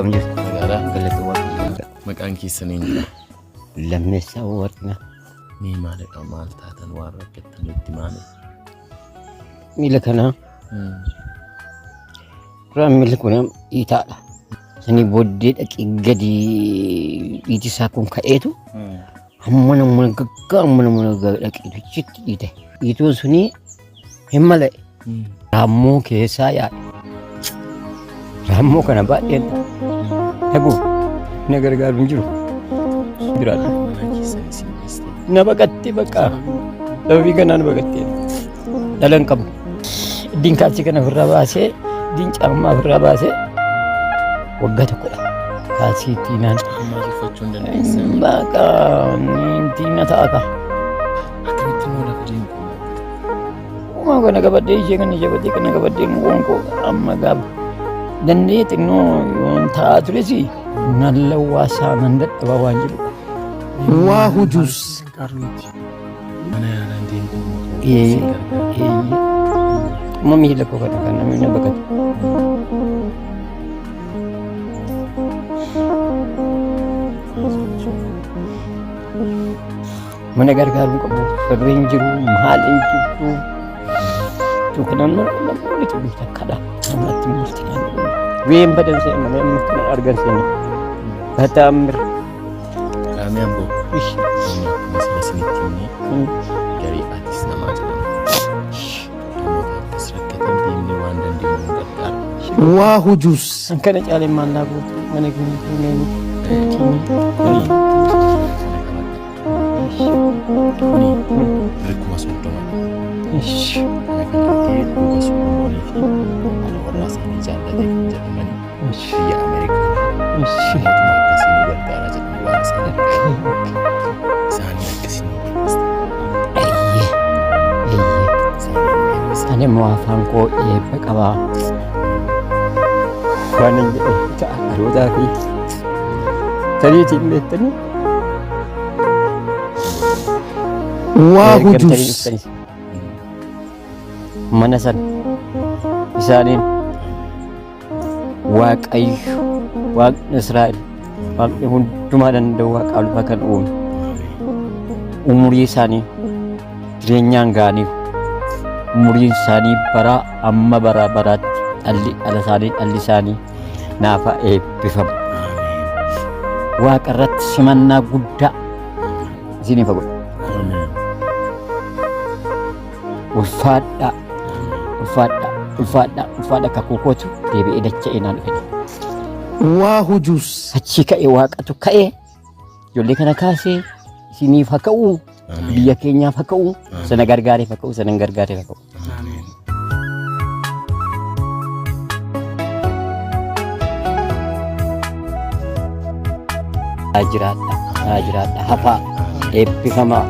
Akkam jirtu? Nagaadhaa. Galata Waaqaa. Maqaan keessanii jira. Lammeessaa Warqinaa. Mee maalidha maal taatan waan rakkattanitti maali? Miila kanaa. Duraan miilli kun dhiitaadha. Sanii booddee dhaqee gadi dhiiti isaa kun ka'eetu hammana dhaqeetu chitti dhiite. Dhiituun suni hin mala'e. Raammoo keessaa yaa'e. Raammoo kana baay'een eegu na gargaaru hin jiru. Biraadha. Na baqattee bakka sababii kanaan baqattee dhalan qabu. Iddiin kaachii kana ofirraa baasee iddiin caammaa ofirraa baasee waggaa tokkodha. Kaachii tiinaan. Maaliifachuu hin dandeessan? Baqa tiina ta'a ka. Akkamitti moo lafa deemu? Uumaa kana qabadhee ishee kana jabatee kana qabadhee mukoon koo amma gaaba. Dandee xinnoo yoon taa'aa tures nan lawwaasaa nan dadhabaa waan jedhudha. Waa hujuus. Mana yaalaan deemu. Amma miila koo kana kan namni na baqatu. Mana gargaaruun qabu sirriin jiru maal hin jirtu. Tukanan namni tulis takkaadha. Namatti murtii nyaannu. Ween badan seenaa malee amma kana argan seenaa. Bataamir. Kami ambo. Ish. Masalah sini ini dari artis nama jedhamu. Keserakkatan diimni waan dandeenyu gargaara. Waa hujuus. Kana caalee maallaa guutuu mana keenya Kuni rikkuma soddoma. Duuba soddomoonii fi haala warraa isaanii jaallatee kan jedhamani biyya Ameerikaa mootummaa akkasii nu gargaara jedhanii waan isaan arganii isaanii akkasii nu Ani immoo afaan koo eebba qabaa. Waan hin jedhe ta'a dhalootaa fi tariitiin beektanii. Waa hujuus. Mana san isaaniin Waaqayyo Waaqni Israa'el Waaqni hundumaa danda'u Waaqa ulfa kan uume umurii isaanii jireenyaan ga'aniif umuriin isaanii bara amma bara baraatti dhalli isaanii naafa eebbifamu. Waaqa irratti simannaa guddaa isiniif haa godhu. Ulfaadha kakuu kootu deebi'ee dacha'ee naan dhufe. Waa hujuus. Achii ka'ee Waaqatu ka'ee ijoollee kana kaasee isiniif haa ka'u, biyya keenyaaf haa ka'u, sana gargaareef haa ka'u, sana hin gargaareef haa ka'u. Haa jiraadha, hafaa, eebbifamaa.